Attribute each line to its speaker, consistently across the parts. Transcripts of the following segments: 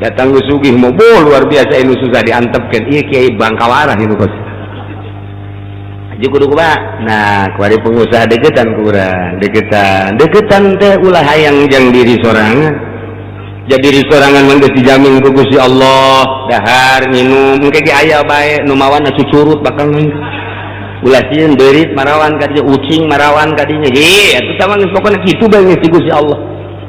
Speaker 1: datang sugih mau luar biasa ini susah diantepkan. Iya Kiai Bangkawarah itu kos. Aja kudu kumaha. Nah, kuari pengusaha deketan kurang, deketan teh ulah hayang jang diri sorangan. Jadi diri sorangan mah geus dijamin ku Gusti Allah, dahar minum engke ge aya bae nu mawana cucurut bakal nang. Ulah sieun beurit marawan ka dieu, ucing marawan ka dieu. He, atuh tah mah pokona kitu bae geus Gusti Allah.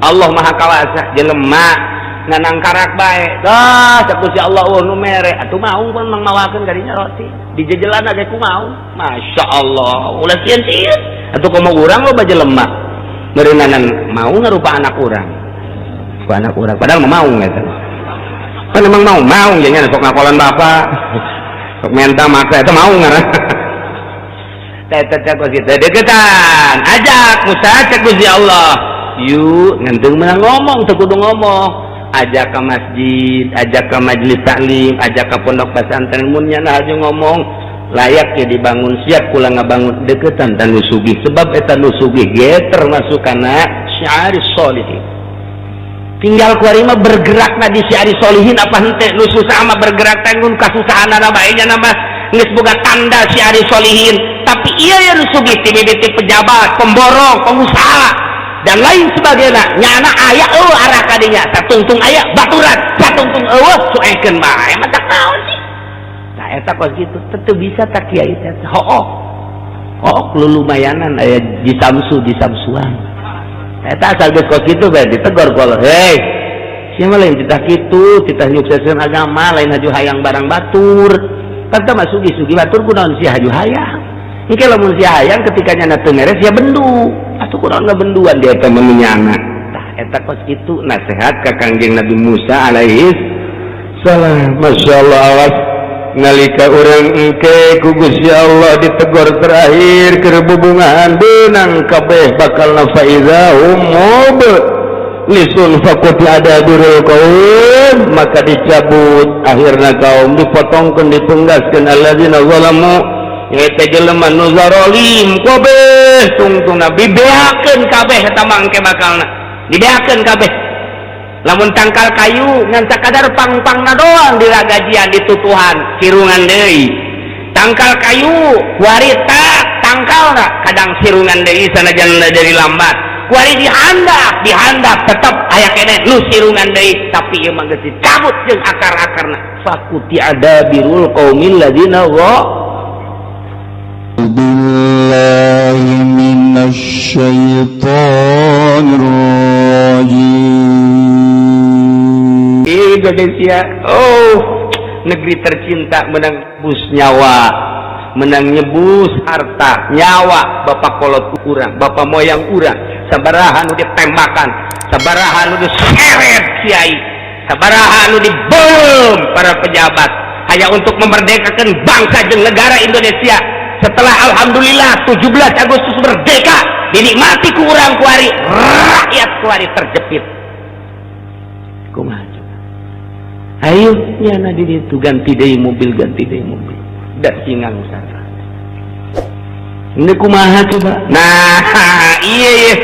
Speaker 1: Allah Maha Kawasa jelema nganang karak bae dah cek Gusti Allah nu mere atuh mau pun mangmawakeun kadinya roti dijejelan ge ku mau Masya Allah ulah sieun-sieun atuh komo urang loba jelema meureunanan mau ngarupa anak urang ku anak urang padahal mau eta kan emang mau nya nya sok ngakolan bapak sok menta maksa eta mau ngaran eta cek Gusti deketan ajak musa cek Gusti Allah yuk ngenteng menang ngomong teu kudu ngomong ajak ke masjid, ajak ke majelis taklim, ajak ke pondok pesantren munnya nah aja ngomong layak ya dibangun siap kula ngabangun deketan tanu sugih sebab eta nu sugih ge termasuk kana syiari sholihin tinggal kuari mah bergerak na di syiari sholihin apa henteu nu susah mah bergerak teh mun kasusahanana bae nya nama geus boga tanda syiari sholihin tapi ieu ya nu sugih ti mimiti pejabat, pemborong, pengusaha dan lain sebagainya nyana aya arah kadinya satungtung aya baturan satungtung suekeun bae mah tak naon sih nah eta kos kitu teu bisa tak kiai teh hook lulumayanan aya di samsuan eta asal geus kos kitu bae ditegor ku Allah hei sia mah lain titah kitu titah nyukseskeun agama lain haju hayang barang batur kan teh mah sugi-sugi batur kunaon sia haju hayang engke lamun sia hayang ketika nyana teu mere sia bendu atuh kunaon ngabenduan dia teh menyana tah eta kos kitu nasihat ka Kangjeng Nabi Musa alaihi salam masyaallah awas nalika urang engke ku Gusti Allah ditegor terakhir keur bubungan beunang kabeh bakalna faizahum lisun faquti adabirul qaum maka dicabut akhirna kaum dipotongkeun dipenggaskeun alladzina zalamu eta jelema nu zalim kabeh tungtungna dibeakeun kabeh eta mangke bakalna dibeakeun kabeh lamun tangkal kayu ngan sakadar pang-pangna doang diragajian ditutuhan sirungan deui tangkal kayu kuari tak tangkalna kadang sirungan deui sanajan dari lambat kuari dihandap tetep aya kene nu sirungan deui tapi ieu mah geus dicabut jeung akar-akarna fakuti adabirul qaumil ladzina billahi minasyaitonir rajim. Indonesia, negeri tercinta menang bus nyawa, menang nyebus harta, nyawa bapak kolot urang, bapak moyang urang, sabaraha nu ditembakan, sabaraha nu diseret kiai, sabaraha nu dibom para pejabat hanya untuk memerdekakan bangsa jeung negara Indonesia. Setelah alhamdulillah 17 Agustus merdeka dinikmati ku urang kuari rakyat kuari terjepit kumaha coba ayo nyana di ditu ganti deui mobil da singang sarta ini kumaha coba nah iya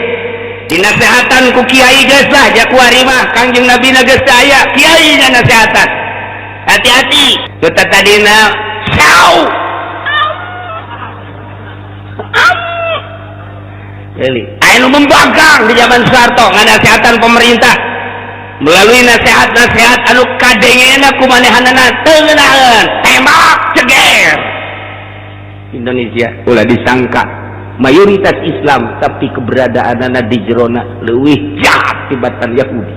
Speaker 1: dinasehatan ku kiai geus lah ja kuari mah Kangjeng Nabi na geus aya kiai nya nasehatan hati-hati teu tadina sau ayo membangkang di zaman Soeharto nganasehatan pemerintah melalui nasihat-nasihat anu kadengena kumanehanana teu ngeunaheun tembak ceger Indonesia ulah disangka mayoritas Islam tapi keberadaanana di jerona leuwih jahat tibatan Yahudi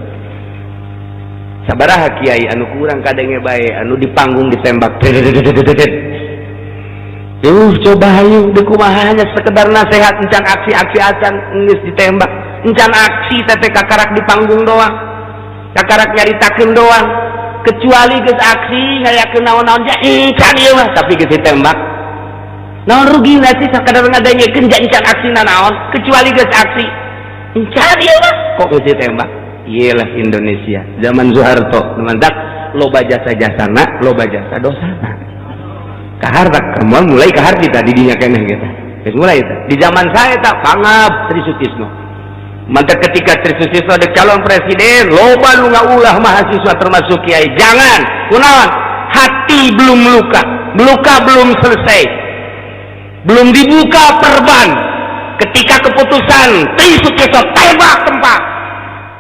Speaker 1: sabaraha kiai anu kurang kadenge bae anu di panggung ditembak coba hayu di kumaha hanya sekedar nasihat encan aksi-aksi acan geus ditembak encan aksi teh kakarak di panggung doang kakarak nyaritakeun doang kecuali geus aksi ngayakeun naon-naon ja encan ieu mah tapi geus ditembak naon rugina sih sakadar ngadengekeun ja encan aksina naon kecuali geus aksi encan ieu mah kok geus ditembak iyalah Indonesia zaman Soeharto mantak loba jasa-jasana loba jasa dosana kahardak kamu mulai kahar kita di dinya keneh kita geus mulai eta di zaman saya tak pangab Tri Sutisno maka ketika siswa ada calon presiden loba nu ngaulah mahasiswa termasuk kiai, jangan kunaon hati belum luka belum selesai, belum dibuka perban, ketika keputusan tisuk tembak tempat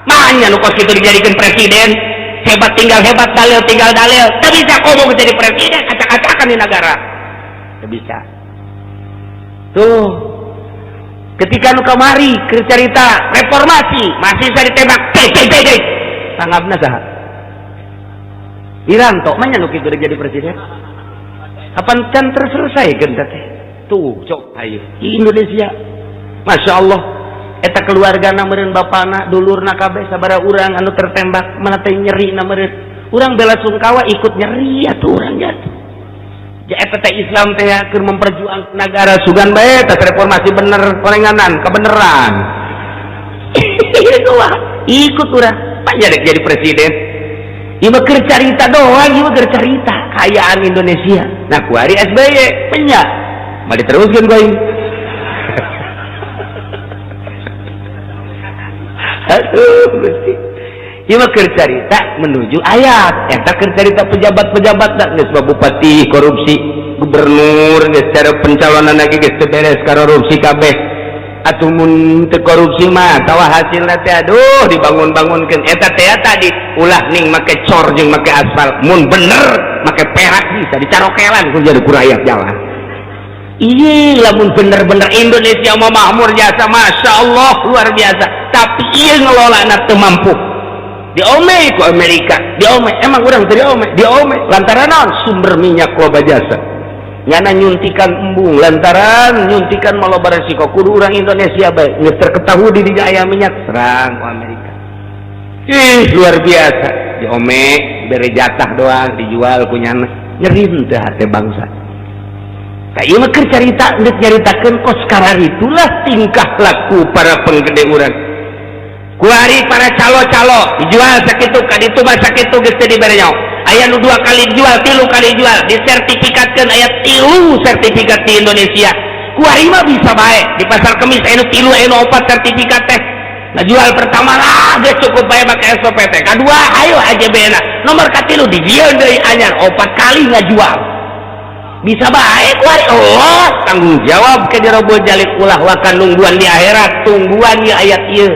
Speaker 1: makanya nu kos itu dijadikan presiden hebat tinggal hebat, dalil tinggal dalil, tak bisa komo jadi presiden, acak-acakan di negara, tak bisa. Tuh, ketika nu kamari cerita reformasi, masih bisa ditembak, tanggapna saha? Wiranto, mana nu kitu jadi presiden? Kapan can terselesai kan teh? Tuh, cok, ayo di Indonesia, masya Allah. Eta keluargana meureun bapana dulurna kabeh sabaraha urang anu tertembak mana teh nyeri na meureun urang bela sungkawa ikut nyeri atuh urang jatuh. Ja eta teh Islam teh keur memperjuangkan negara sugan bae teh reformasi bener korenganan kebeneran. Ikut urang pan jadi presiden. Ieu mah keur carita doang, ieu mah keur carita kayaan Indonesia. Nah kuari SBY penya. Mari teruskeun geuing. Aduh, Gusti. Ieu mah keur carita menuju ayat. Eta keur carita pejabat-pejabat geus bupati korupsi, gubernur geus cara pencalonan lagi geus teu beres korupsi kabeh. Atuh mun teu korupsi mah tawa hasilna teh aduh dibangun-bangunkeun. Eta teh tadi ulah ning make cor jeung make aspal. Mun bener make perak bisa dicarokelan ku jadi ku rakyat jalan. Iya, lamun bener-bener Indonesia mau makmur jasa, masya Allah luar biasa. Tapi iya ngelola anak teu mampu. Diome ku Amerika, diome. Emang orang teu diome. Lantaran naon? Sumber minyak loba jasa. Nyana nyuntikan embung, lantaran nyuntikan maloba resiko. Kudu orang Indonesia bae, geus terketahui di aya minyak serang ku Amerika. Ih, luar biasa. Diome, bere jatah doang, dijual ku nyana. Nyerin teh hate bangsa. Nah, ieu mah keur carita geus nyaritakeun kos karari itulah tingkah laku para penggede urang. Kuari para calo-calo dijual sakitu ka ditu mah sakitu geus teu dibere nyaho. Aya nu 2 kali dijual, 3 kali dijual, disertifikatkeun aya 3 sertifikat di Indonesia. Kuari mah bisa bae di pasar kemis aya nu 3 aya nu 4 sertifikat teh. Nah jual pertama lah geus cukup bae make SOP teh. Kadua ayo AJB-na. Nomor katilu dijieun deui anyar 4 kali ngajual. Bisa baik kuari Allah tanggung jawab ke dirobol jalik ulah wakan nungguan di akhirat tungguan ya ayat ieu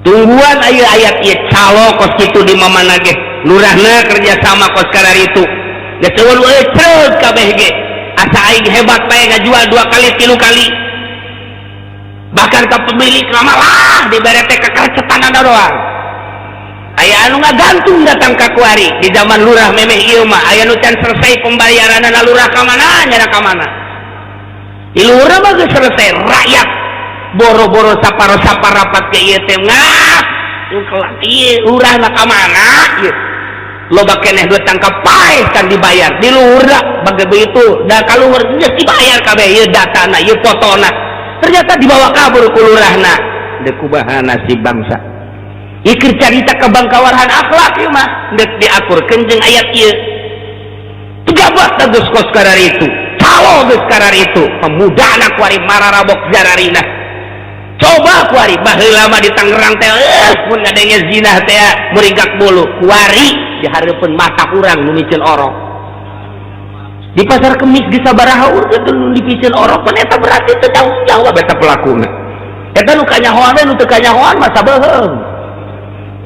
Speaker 1: tungguan aya ayat ieu calo kos kitu di mamana ge lurahna kerja sama kos karari itu geus eueul ceuk kabeh ge asa aing hebat bae ngajual 2 kali 3 kali bahkan ka pemilik lama lah dibere teh kakarcetanana doang. Aya anu ngagantung datang ka kuari di zaman lurah memeh ieu mah aya nu can selesai pembayaranna lurah ka mana nyara ka mana. Di lurah mah geus selesai rakyat boro-boro saparo-saparapat ke ieu teh ngah ieu lurahna ka mana ieu. Loba keneh duit tangkap paeh can dibayar di lurah bage begitu da kaluhur geus dibayar kabeh ieu datana ieu fotona. Ternyata dibawa kabur ku lurahna deuk kubahana si bangsa. Ikir carita kebangkawaran akhlak ieu mah deuk diaturkeun jeung ayat ieu. Pejabat geus kos karari itu, calo geus karari itu, pemudana kuari mararabok jararina. Coba kuari baheula mah di Tangerang teh mun ngadenge zina teh muringkak bulu, kuari di hareupeun mata urang nu micin orok. Di pasar kemis di sabaraha urang nu dipicin orok pan eta berarti teu tanggung jawab eta pelakuna. Eta nu kanyahoan we nu teu kanyahoan mah sabeheung.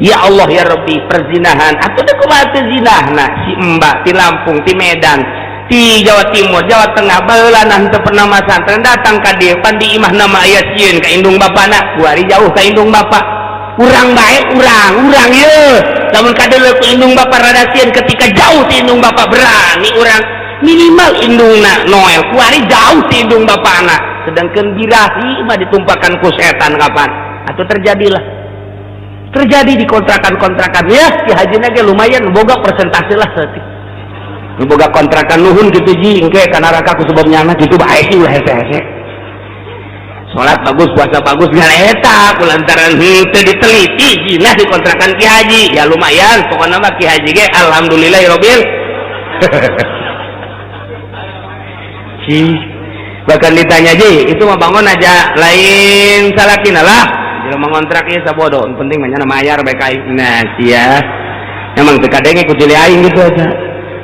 Speaker 1: Ya Allah ya Rabbi perzinahan atuh teh kumaha teu zinahna si Mbak di Lampung di Medan di Jawa Timur Jawa Tengah baheula teu pernah masantren datang ka dieu pan di imah nama aya sieun ka indung bapana kuari jauh ka indung bapa urang bae urang ieu lamun kadeuleu ku indung bapa rada sieun ketika jauh ti indung bapa berani urang minimal indungna Noel kuari jauh ti indung bapana sedangkeun birahi mah ditumpakan ku setan kapan atuh terjadi di kontrakan-kontrakan ya si hajina ge lumayan boga persentase lah setik boga kontrakan nuhun gitu ji engke kana raka ku sebabnya anak gitu bae sih ulah hese-hese salat bagus puasa bagus ngan eta kulantaran teu diteliti jinah di kontrakan Ki Haji ya lumayan pokona mah Ki Haji ge alhamdulillahirabbil bahkan ditanya Ji itu mau bangun aja lain salakin lah kalau mau ngontrak ya sabodo penting banyak mayar baik aing nah sia emang tekadenge ku cili aing gitu aja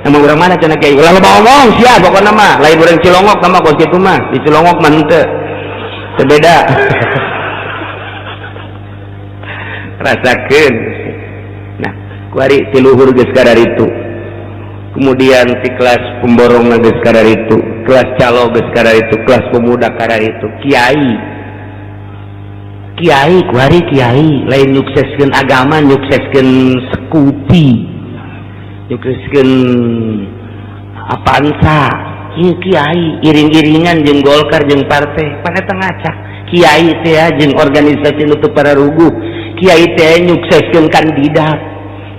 Speaker 1: emang urang mana cenah kiai ulah loba omong sia pokona mah lain urang Cilongok sama kos kitu mah di Cilongok mah henteu beda rasakeun nah kuari ti luhur geus kadaritu kemudian di kelas pemborong geus kadaritu kelas calo geus kadaritu kelas pemuda kadaritu kiai kuari kiai lain nyukseskeun agama nyukseskeun sekupi nyukseskeun apansa ieu kiai iring-iringan jeung Golkar jeung partai pada ngacak kiai teh jeung organisasi nu teu pararuguh kiai teh nyukseskeun kandidat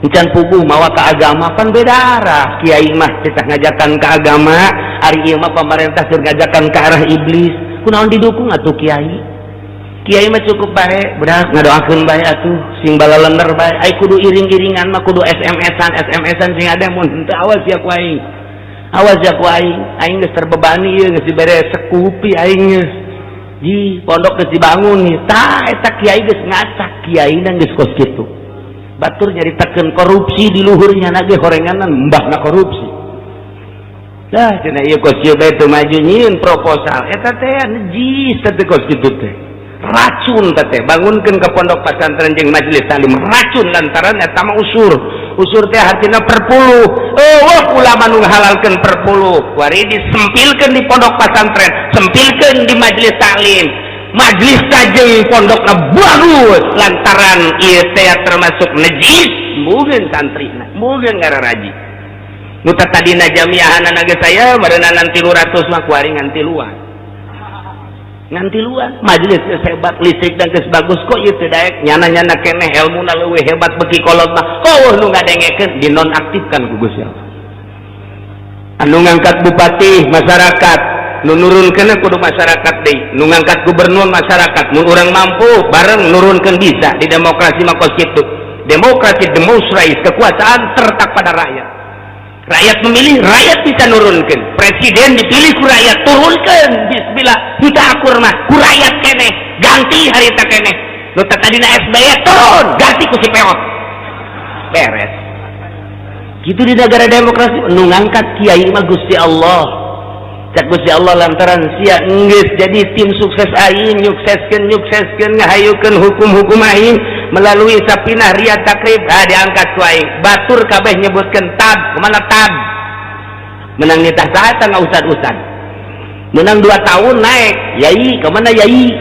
Speaker 1: encan puguh mawa ka agama pan beda arah kiai mah teh ngajakan ka agama ari ieu mah pamarentah keur ngajakan ka arah iblis kunaon didukung atuh kiai mah cukup bae budak ngadoakeun bae atuh sing balalener bae ai kudu iring-iringan mah kudu SMS-an sing ada mun henteu awas ya ku aing geus terbebani ieu geus dibere sekupi aing geus di pondok geus dibangun nih tah eta kiai geus ngacak kiaina geus kos kitu batur nyaritakeun korupsi di luhurnya nage horenganan mbahna korupsi dah cenah ieu kos kieu bae teu maju nyieun proposal eta teh najis teh kos kitu teh racun teh bangunkeun ke pondok pesantren jeung majelis taklim racun lantaran eta mah usur teh hartina perpuluh ulama nu ngahalalkeun perpuluh kuari disempilkeun di pondok pesantren sempilkeun di majelis taklim majelis tajeng pondokna bagus lantaran ieu teh termasuk najis mungkin santrina mungkin ngararaji nu tadina jamiahanna ge saya meureunan 300 mah kuari nganti luar majelis hebat listrik dan geus bagus kok ieu teh daek nyana-nyana keneh ilmuna leuwih hebat beki kolot mah nu ngadengekeun dinonaktifkan ku Gusti Allah anu ngangkat bupati masyarakat nu nurunkeun kudu masyarakat deui nu ngangkat gubernur masyarakat mun urang mampu bareng nurunkeun bisa di demokrasi mah kos kitu demokrasi demonstrasi kekuasaan terletak pada rakyat memilih rakyat bisa nurunkan presiden dipilih ku rakyat turunkan bismillah kita akur mah ku rakyat keneh ganti harita keneh nu tadina SBY turun ganti ku si peot beres gitu di negara demokrasi nu ngangkat kiai mah Gusti Allah cak Gusti Allah lantaran sia geus jadi tim sukses aing nyukseskeun ngahayukeun hukum-hukum aing melalui sapinah riyad takrib diangkat ku aing batur kabeh nyebutkeun tab kemana tab menang nitah saha eta ustad menang 2 tahun naik yai kemana yai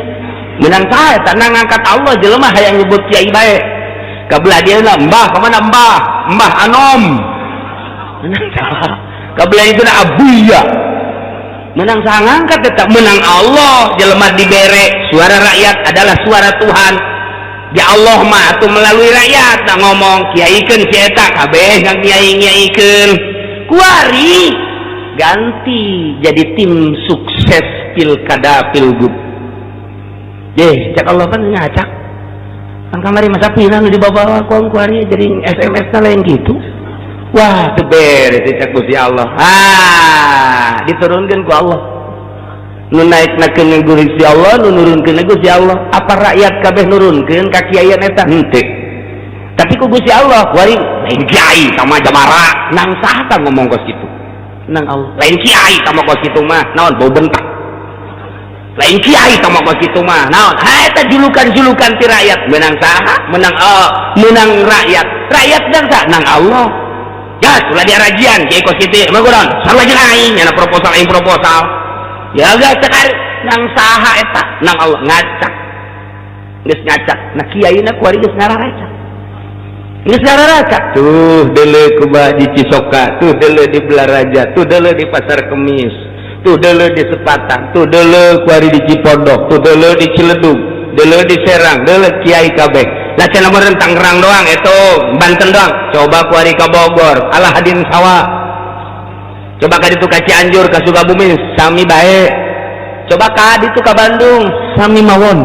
Speaker 1: menang saha eta ngangkat Allah jelema hayang nyebut kiai bae kabelah dieuna mbah kemana mbah anom menang saha kabelah itu abuya menang saha ngangkat eta menang Allah jelema dibere suara rakyat adalah suara Tuhan ya Allah mah atuh melalui rakyat tak ngomong kiaikeun si eta kabeh ngiaikeun kuari ganti jadi tim sukses pilkada pilgub deh cak Allah kan ngacak kan kamari masa pinang di bawah kuari jadi SMS na lain gitu wah teu beres cak Gusti Allah diturunkeun ku Allah nu naiknakeun ku Gusti Allah nu nurunkeun ku Gusti Allah apa rakyat kabeh nurunkeun ka kiaian eta henteu tapi ku Gusti Allah kuari lain kiai sama jamara nang saha ta ngomong kos kitu nang Allah lain kiai sama kos kitu mah naon bau bentak lain kiai sama kos kitu mah naon eta julukan-julukan ti rakyat menang saha menang rakyat nang saha nang Allah ya ulah diarajian kiai kos kitu mah kunaon sarua jeung aing nya proposal ya gak cekar nang saha eta nang Allah ngacak geus ngacak nah kiaina kuari geus ngaracak tuh deuleu ku di Cisoka tuh deuleu di Belaraja tuh deuleu di Pasar Kemis tuh deuleu di Sepatan tuh deuleu kuari di Cipondok tuh deuleu di Ciledug deuleu di Serang deuleu kiai kabeh lah cenah meureun Tangerang doang itu Banten doang coba kuari ka Bogor alah hadin sawah coba ka ditu ka Cianjur ka Sukabumi sami bae coba ka ditu ka Bandung sami mawon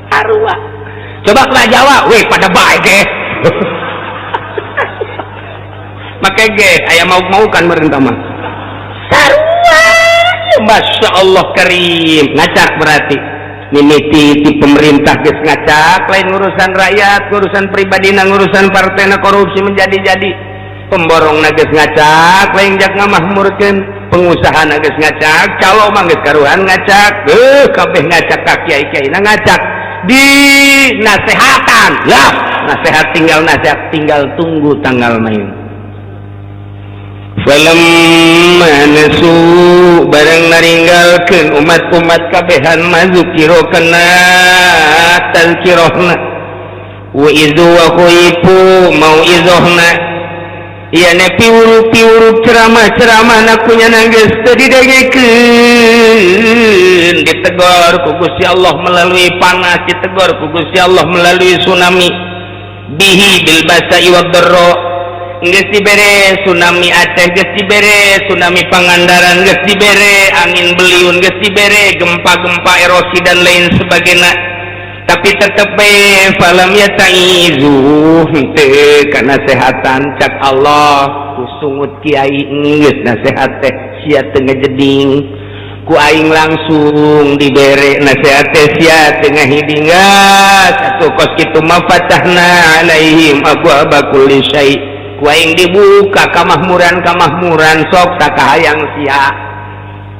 Speaker 1: arua coba ka Jawa weh pada bae ge make ge aya mau kan meureun tah mah sarua Masya Allah karim ngacak berarti mimiti di pemerintah geus ngacak lain urusan rakyat urusan pribadi nang urusan partai na korupsi menjadi-jadi pemborong na geus ngacak lain jak ngamahmurkeun pengusaha na geus ngacak calo mah geus karuhan ngacak kabeh ngacak ka kiai-kiai na ngacak di nasehatan lah nasihat tinggal tunggu tanggal main film nasu bareng naringgalkeun umat-umat kabehan mazukiro kana tazkirohna wa izu wa khuifu mau'izohna ieu ne piwurup ceramah-ceramah nakunya geus teu didengekeun ditegor ku Gusti Allah melalui panas ditegor ku Gusti Allah melalui tsunami bihi bil basa'i wad dharra geus dibere tsunami Aceh geus dibere tsunami Pangandaran geus dibere angin beliun geus dibere gempa-gempa erosi dan lain sebagainya tapi tetep bae falam yataizu teu kana sehatan cak Allah ku sungut kiai geus nasehat teh sia teu ngajeding ku aing langsung dibere nasehat teh sia teu ngahidingas atuh kos kitu mafatahna alaihim abwaaba kulli syai' ku aing dibuka kamahmuran sok sakahayang sia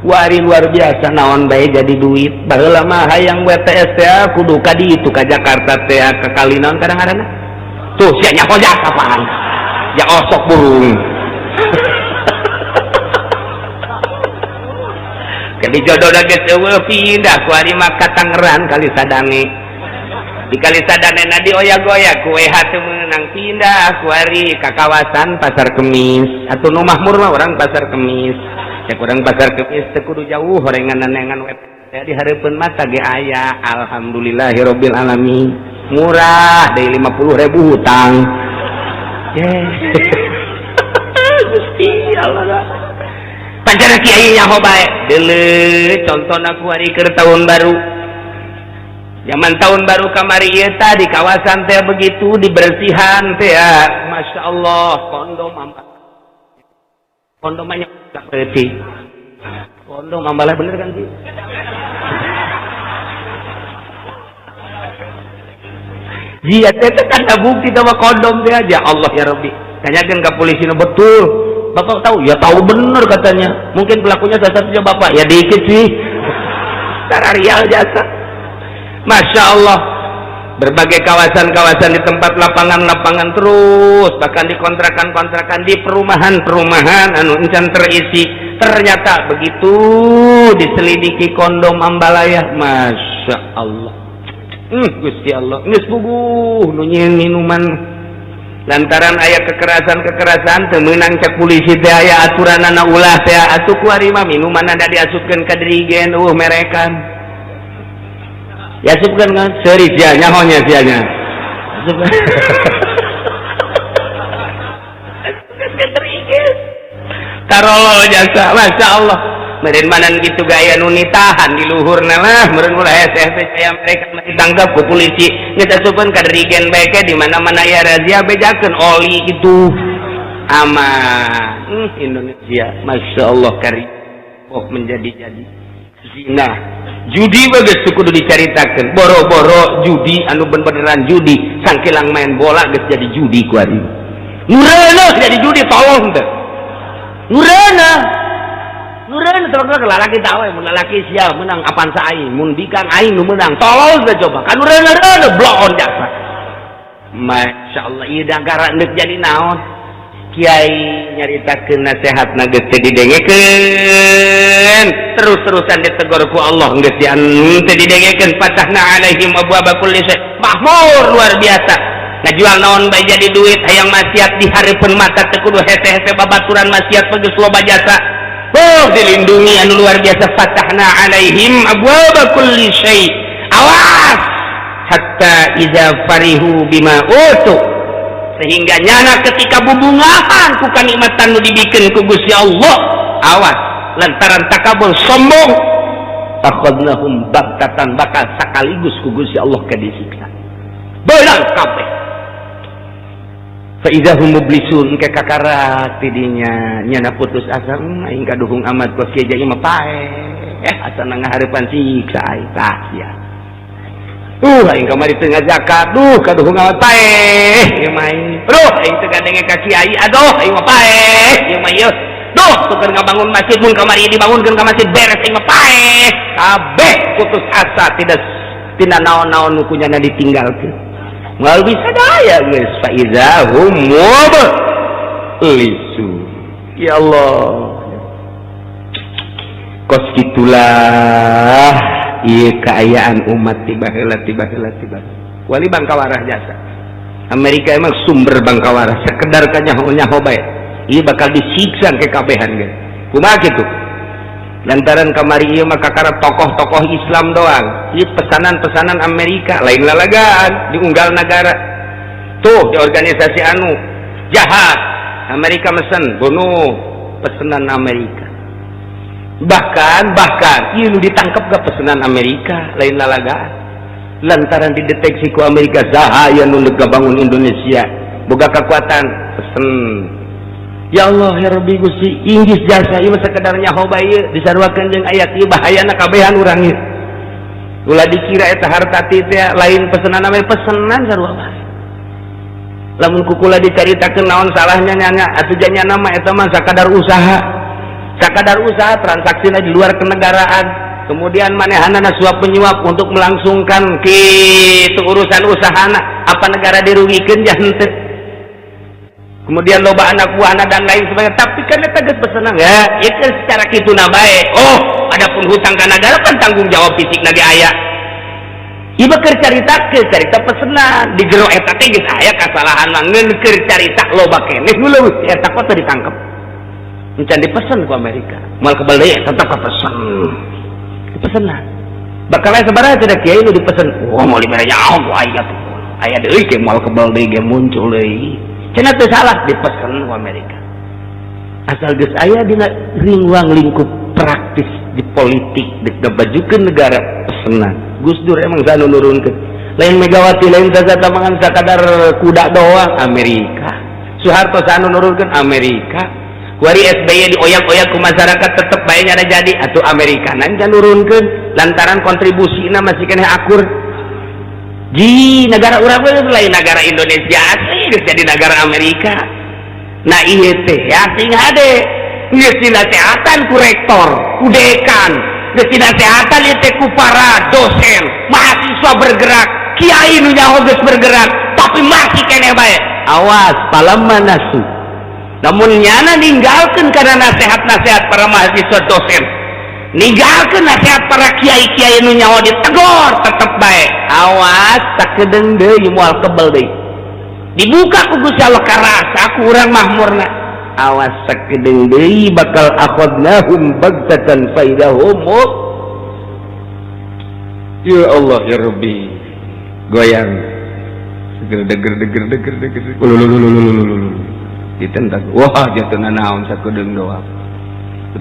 Speaker 1: wari luar biasa naon bae jadi duit baheula mah hayang WTS teh kudu ka ditu ka Jakarta teh ka kali naon kadang-kadang tuh sia nya hojak apaan ya osok burung kali jodohna geus eueuh pindah ku ari mah ka Tangerang kali Sadange di kali Sadange na dioyak-oyak ku WH teu meunang pindah ku ari ka kawasan Pasar Kemis atuh nu mahmur mah urang Pasar Kemis cek urang Pasar Kemis teu kudu jauh horengan-nengan web di hareupeun mata ge aya alhamdulillahirabbil alamin murah deui 50.000 hutang Gusti Allah pancana kiai nya bae deuleu contona ku ari keur tahun baru zaman tahun baru kamari ieu tah di kawasan teh begitu dibersihan teh Masya Allah kondom banyak tak berarti kondom ambalah bener kan sih jia teh kan ada bukti sama kondom dia aja Allah ya Rabbi tanyakan ke polisi betul bapak tahu ya tahu bener katanya mungkin pelakunya satu-satunya bapak ya dikit sih secara real jasa Masya Allah berbagai kawasan-kawasan di tempat lapangan-lapangan terus bahkan di kontrakan-kontrakan di perumahan-perumahan anu encan terisi ternyata begitu diselidiki kondom ambalayah Masya Allah Gusti Allah geus puguh nu nyieun minuman lantaran aya kekerasan teu meunang cek polisi teh aya aturanana ulah teh atuh ku ari mah minuman ada diasupkeun ka dirigen merekan ya asupkeun kan seuri sia nyahonya sianya tarolol jasa Masya Allah meureun manan kitu gaya nu nitahan di luhurna lah meureun ulah hese saya mereka ditangkap ku polisi geus asupkeun ka dirigen bae ke di mana-mana aya razia bejakeun oli itu aman Indonesia Masya Allah karim menjadi-jadi zina judi bagus kudu dicaritakeun boro-boro judi anu beneran judi sangkilang main bola geus jadi judi ku ari nureuna jadi judi tolong teh nureuna terus lalaki tahu mun lalaki sia menang apaan sa aing mun bikang aing nu menang tolong teh coba kan nureuna blon jasa Masya Allah ieu negara neuk jadi naon kiai nyaritakeun nasehatna geus teu didengekeun terus-terusan ditegur ku Allah geus teu didengekeun fatahna alaihim abwaaba kulli syai' makmur luar biasa ngajual naon bae jadi duit hayang maksiat di hareupeun mata teu kudu hese-hese babaturan maksiat geus loba jasa dilindungi anu luar biasa fatahna alaihim abwaaba kulli syai' awas hatta idza farihu bima utu sehingga nyana ketika bubungahan ku kanikmatan nu dibikeun ku Gusti Allah awas lantaran takabur sombong akhadnahum baghtatan bakal sakaligus ku Gusti Allah ka disiksa beurang kabeh fa idahum mublisun ke kakarak tidinya nyana putus asa aing kaduhung amat kos kieu jadi mah pae asa ngaharepan siksa tah sia aing kamari teu ngazakat kaduhung amat pae ieu mah aing teu gandenge ka kiai aduh aing mah pae ieu mah ieu tuker ngabangun masjid mun kamari dibangunkeun ka masjid beres aing mah pae kabeh putus asa tidak naon-naon nu kunyana ditinggalkeun mal bisa daya guys faizahum mublisun ya Allah kos gitulah ieu keayaan umat tiba heula wali bangkawarah jasa Amerika emang sumber bangkawarah sekedar ka nyaho bae ieu bakal disiksa ke kabehan guys kumaha kitu lantaran kamari ieu mah kakara tokoh-tokoh Islam doang ieu pesanan-pesanan Amerika lain lalagaan di unggal negara tuh di organisasi anu jahat Amerika mesen bunuh pesanan Amerika bahkan ieu nu ditangkap ke pesanan Amerika lain lalagaan lantaran dideteksi ku Amerika sahaya nu bangun Indonesia boga kekuatan pesen ya Allah ya Rabbi Gusti inggis jasa ieu sekedar nyaho bae disarwakeun jeung ayat ieu bahayana kabehan urang ieu ulah dikira eta harta ti teh lain pesenan ame pesenan sarua bae lamun kukula dicaritakeun naon salahnya nya atuh janya mah eta mah sakadar usaha transaksina di luar kenegaraan kemudian manehanana suap penyuap untuk melangsungkan kitu urusan usahana apa negara dirugikeun jah henteu kemudian loba anak buahna dan lain sebagainya tapi kan eta geus pesenan ya itu secara kituna bae adapun hutang ka negara kan tanggung jawab fisik lagi aya ieu keur carita pesenan di jero eta teh geus aya kasalahan mah ngeun keur carita loba keneh nu leuwih eta kok teu ditangkep encan dipesen ku Amerika moal kebal deui tetep kapesen dipesenan bakal aya sabaraha teh kiai nu dipesen moal dibere nyaho aya deui ge moal kebal deui ge muncul deui cenah teu salah dipesan ku Amerika asal geus aya dina ruang lingkup praktis di politik dibajukeun negara pesenan Gus Dur emang sanu nurunkeun lain Megawati lain sasata mangan sakadar kuda doang Amerika Soeharto sanu nurunkeun Amerika kuari SBY dioyak-oyak ku masyarakat tetep bae nya jadi atuh Amerika nan can nurunkeun lantaran kontribusina masih keneh akur ji negara urang lain negara Indonesia asli jadi negara Amerika nah ieu teh ya sing hade geus dinasehatan ku rektor ku dekan geus dinasehatan ieu teh ku para dosen mahasiswa bergerak kiai nu nyaho geus bergerak tapi masih keneh bae awas palamma nasu namun nyana ninggalkeun kana nasihat-nasihat para mahasiswa dosen ninggalkeun nasihat para kiai-kiai nu nyaho ditegor tetep bae awas sakedeung deui moal kebal deui dibuka ku Gusti Allah karasa ku urang mahmurna awas sakedeung deui bakal akhadnahum bagtatan faidahum ya Allah ya Rabbi goyang deger ditentang wah jatuh naon sakedeung doang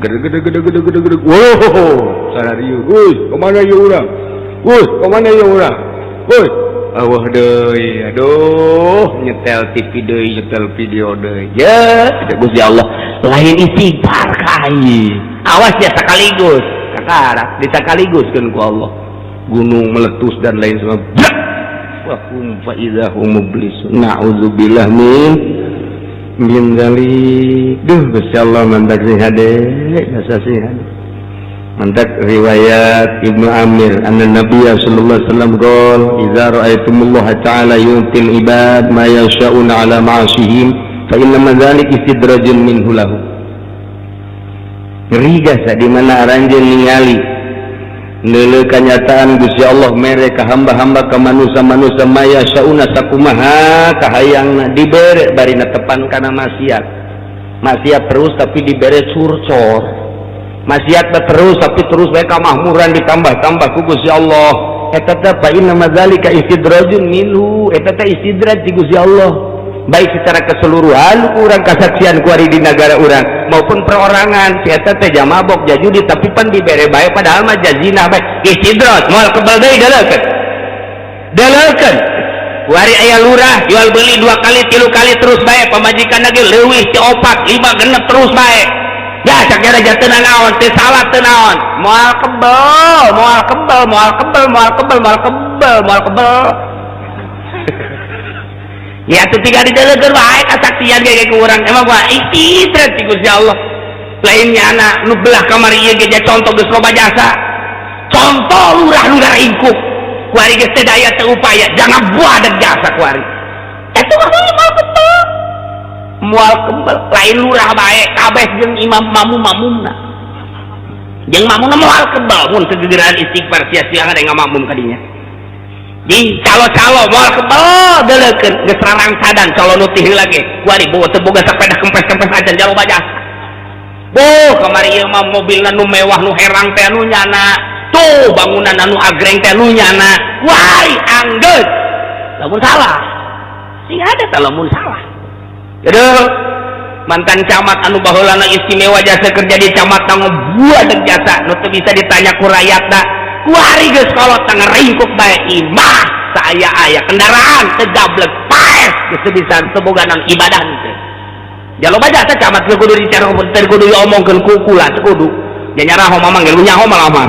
Speaker 1: gede wow sararieu Gus kemana ya urang Gus kemana ya urang Gus awah deui aduh nyetel TV deui nyetel video deui ya Gusti Allah lain istighfar kai awas ya sekaligus kakara disakaligukeun ku Allah gunung meletus dan lain sebagainya wa hum fa idzahum mublisun na'udzubillah min zalik Gusti Allah mantak sih hade basa sih hade mantak riwayat Ibnu Amir anna Nabi sallallahu alaihi wasallam qol idza ra'aytumullaha ta'ala yu'til ibad ma yasha'una ala ma'asihim fa inna dzalik istidrajun minhu lahu riga sa di mana aranjeun ningali neuleuh kanyataan Gusti Allah mere ka hamba-hamba ka manusia-manusia maya syauna sakumaha kahayangna dibere bari netepan kana maksiat terus tapi dibere curcor maksiat terus tapi terus bae kamahmuran ditambah-tambah ku Gusti Allah eta teh fa inna madzalika istidrajun minhu eta teh istidraj di Gusti Allah baik secara keseluruhan urang kasaksian ku ari di negara urang maupun perorangan si eta teh jamabok jajudi tapi pan dibere bae padahal mah jazina bae istidraj moal kebal deui dalekeun kuari aya lurah jual beli 2 kali 3 kali terus bae pamajikan lagi leuwih ti 4 5 genep terus bae ya sakira teu naon teu salah teu naon moal kebel ya tuh tiga di deuleukeur wae kasaktian ge ku urang emang gua istidrat ti Gusti Allah lainnya anak nu belah kamari ieu ge contoh geus loba jasa contoh lurah nu ngaringkuk kuari geus teu daya teu upaya jangan buat jasa kuari eta mah moal kebel lain lurah bae kabeh jeung imam mamumna jeung mamumna moal kebel mun teu gegeran istighfar sia-sia ada ngamamum ka dinya di calo-calo moal kebel deuleukeur geus rarang sadan calo nu ti heula ge kuari boga teu boga sapeda kempes-kempes aja jalo bajasa boh kamari ieu mah mobilna nu mewah nu herang teh nu nyana tuh bangunan anu agreng teh nu nyana kuari anggeus lamun salah sing ada teh lamun salah aduh mantan camat anu baheulana istimewa jasa kerja di camat tanggo buah deg jasa nu teu bisa ditanya ku rakyatna kuari geus kolot tang ringkuk bae imah saya aya kendaraan teu gablek paes geus teu bisa teboga nang ibadah teh jaloba jasa camat teu kudu dicara teu kudu diomongkeun ku kula teu kudu nya nyaraho mamang ge lu nyaho malah mah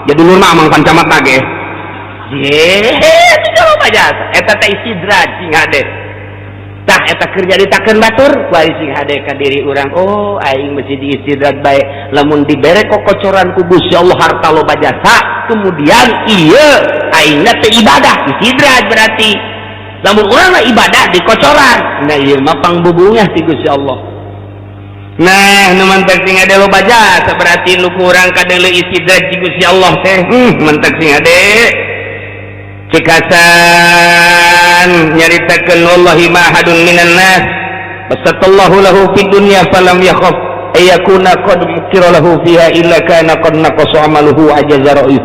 Speaker 1: jadi dulur mah amang pan camat lagi ye teu jaloba jasa eta teh istidraj sing hade tah eta kerja ditakeun batur kuari sing hade ka diri urang oh aing mesti diistidraj bae lamun dibere kokocoran ku Gusti Allah harta loba jasa kemudian ieu aingna teu ibadah istidraj berarti lamun urang mah ibadah dikocoran nah ieu mah pangbubungnya ti Gusti Allah nah nu mantek sing hade loba jasa berarti nu kurang kadeuleu istidraj ti Gusti Allah teh mantek sing hade cikasan nyaritakeun wallahi ma hadun minan nas basatallahu lahu fid dunya falam yakhaf ayakuna qad mukira lahu fiha illa kana qad naqasa amaluhu ajaza ra'is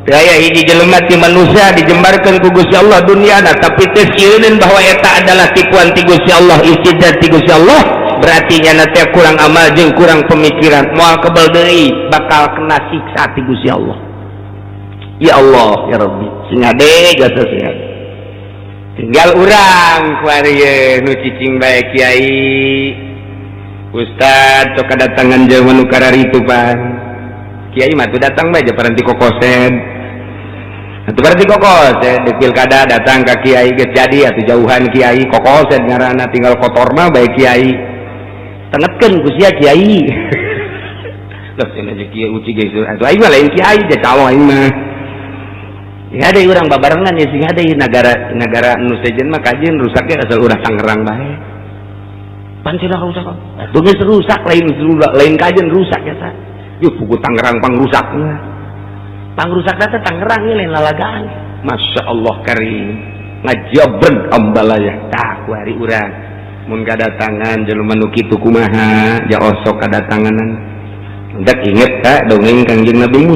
Speaker 1: daya hiji jelema ti manusia dijembarkeun ku Gusti Allah dunyana tapi teu sieun bahwa eta adalah tipuan ti Gusti Allah istidraj ti Gusti Allah berarti nya teh kurang amal jeung kurang pemikiran moal kebal deui bakal kena siksa ti Gusti Allah. Ya Allah ya Rabbi sing ade jasa sing ade tinggal urang kuari nu cicing bae kiai ustad sok kadatangan jelema nu kararitu pan kiai mah tuh datang bae japaranti kokosen atuh berarti kokosen di pilkada datang ka kiai geus jadi atuh jauhan kiai kokosen ngaranna tinggal kotor mah bae kiai tengetkeun ku sia kiai loh cenah kiai uci geus atuh aing mah lain kiai ja calon aing mah ya ada orang babarengan ya sing ada negara nu sejen mah kajian rusaknya asal urang Tangerang bae pancina rusak begitu rusak lain kajian rusak ya sa yuk buku Tangerang pangrusak data Tangerang ini lain lalagaan Masya Allah karim ngajabren ambalaya tah kuari urang mun kadatangan jelema nu kitu kumaha ja osok kadatanganan hendak inget ka dongeng Kangjeng Nabi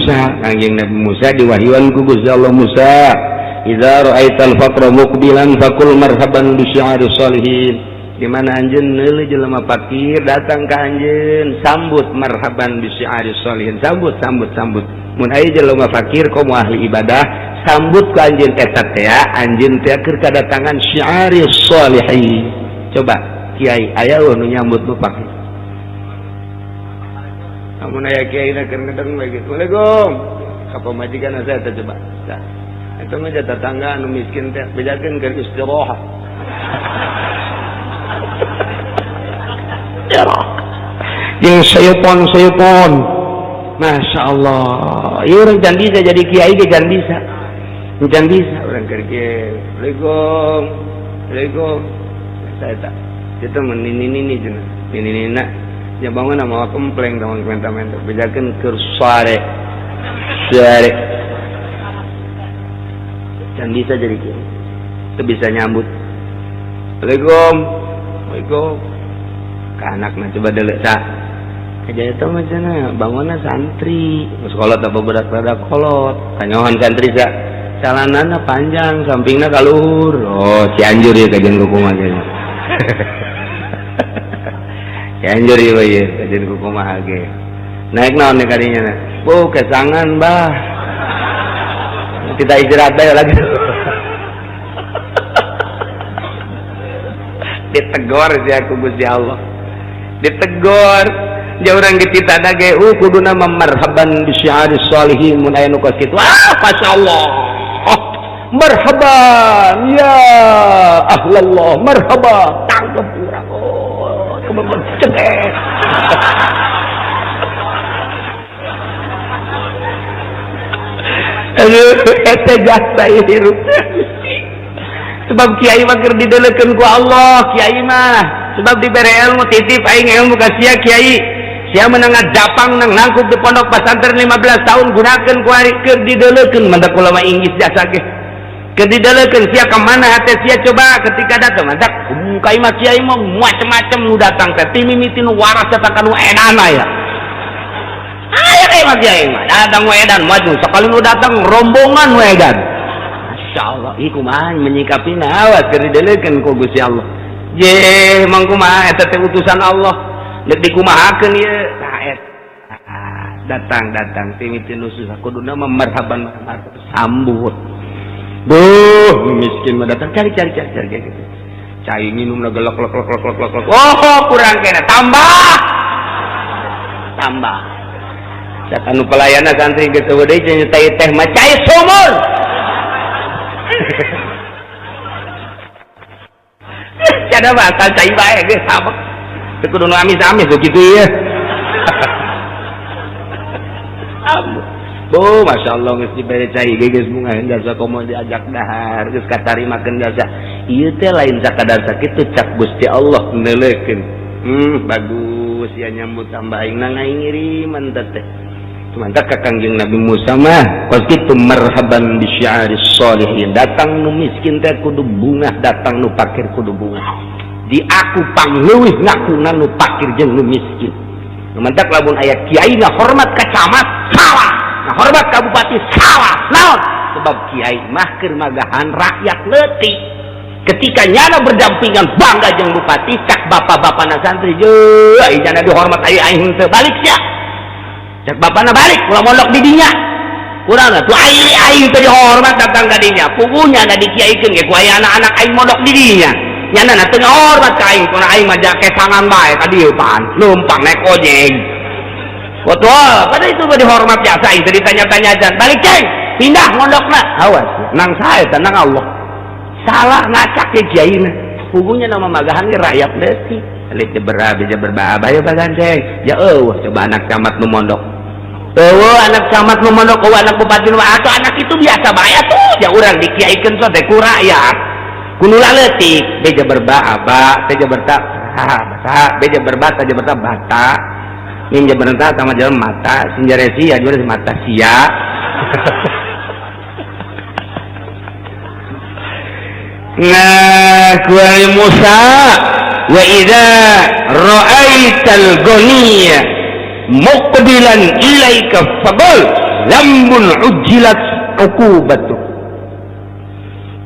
Speaker 1: Musa diwahyuan ku Gusti Allah Musa idza ra'aital faqra muqbilan faqul marhaban bi syi'aris sholihin di mana anjeun neuleuh jelema fakir datang ka anjeun sambut marhaban bi syi'aris sholihin sambut mun aya jelema fakir komo ahli ibadah sambut ka anjeun eta teh anjeun teh keur kadatangan syi'aris sholihin coba kiai aya nu nyambut nu fakir amun aya kiai na keur ngedeng bae gitu. Assalamualaikum. Ka pamajikan saya teh coba. Tah. Eta mah tetangga anu miskin teh bejakeun keur istirahat. Jeung sayupon. Masya Allah. Ieu urang can bisa jadi kiai ge can bisa. Can bisa urang keur kiai. Assalamualaikum. Saya tak. Kita menini cenah. Ninina ya bangun nama kempleng teman teman bejakan ke suare dan bisa jadi gini itu bisa nyambut Assalamualaikum ke anak nah coba dulu tak aja itu macamnya bangunnya santri sekolah tak berat kolot kanyohan santri sa jalanannya panjang sampingnya kaluhur oh Cianjur ya kajian hukum aja Cianjur ya ya kajian kumaha ge naik naon nih kadinya na kesangan bah kita istirahat bae lagi ditegor sia ku Gusti Allah. Ditegor ja urang dititana ge kuduna marhaban bi syi'aris sholihin mun aya nu kos kitu. Masyaallah. Marhaban ya ahlallah marhaba tangkep urang. Kebeban ceges. Eta jasa hirup. Sebab kiai mah keur didelekeun ku Allah, kiai mah. Sebab dibere ilmu titip aing ilmu ka sia kiai. Sia meunang ngajapang nang nangkup di pondok pesantren 15 tahun gunakeun ku ari keur didelekeun mantak ulama Inggris jasa ge. Keur didelekeun sia ka mana hate sia coba ketika datang mantak kai mah kiai mah macam-macam nu datang teh timimiti nu waras eta ka nu edana ya. Aya kayak mah kiai mah datang wedan maju sekali nu datang rombongan wedan. Masyaallah ieu kumaha menyikapina awas keur didelekeun ku Gusti Allah. Ye mangkumaha eta teh utusan Allah. Dek dikumahakeun ieu datang timiti nu susah kuduna mah marhaban sambut. Duh miskin mah datang cari gitu. Cai minum gelok. Oh kurang kena tambah. Sak anu pelayana santri geus eueuh deui nyetai teh mah cai sumur. Cada bakal cai bae geus sabek. Teu kudu nu amis-amis kitu ieu. Oh, Masya Allah geus dibere cai geus bunga jasa komo diajak dahar geus katarimakeun jasa. Ieu teh lain sakadar sakitu cak Gusti Allah neuleukeun. Bagus ya nyambut tambah aing nang aing ngiriman teh. Mantap ka Kangjeng Nabi Musa mah pas kitu marhaban bi syi'aris sholihin. Datang nu miskin teh kudu bunga, datang nu fakir kudu bunga. Di aku pangleuwih ngakuna nu fakir jeung nu miskin. Mantap lamun aya kiai na hormat ka camat salah. Nah, hormat ka bupati salah. Naon? Sebab kiai mah keur magahan rakyat leutik. Ketika nyana berdampingan bangga jeung bupati cak bapak-bapana santri je ai jana dihormat aing teu balik sia. Cak bapana balik ulah mondok di dinya. Kurang atuh aing teh dihormat datang ka dinya. Pugunya da dikiaikeun ge ku aya anak-anak aing mondok di dinya. Nyana teu hormat ka aing kuna aing mah jake sangan bae ka dieu pan. Numpang naik ojek. Betul, pada itu dihormat biasa itu ditanya-tanya aja. Balik ceng, pindah mondokna. Awas, nang saya tenang Allah. Salah ngacak ya kiai na. Pugunya nama magahan ke rakyat leutik. Alik jeberba ayo bagan ceng. Ya coba anak camat nu mondok. Anak camat nu mondok, anak bupati nu atau anak itu biasa bae tuh. Ya urang dikiaikeun so teh ku rakyat. Kudu leutik, beja berba aba, teh berta beja berba teh berta bata. Ninja berentah sama jalan mata sinjaresi ya jual mata sia. Nah kuali Musa wa idza ra'aital ghaniya muqbilan ilaika faqul zambun ujjilat uqubatu.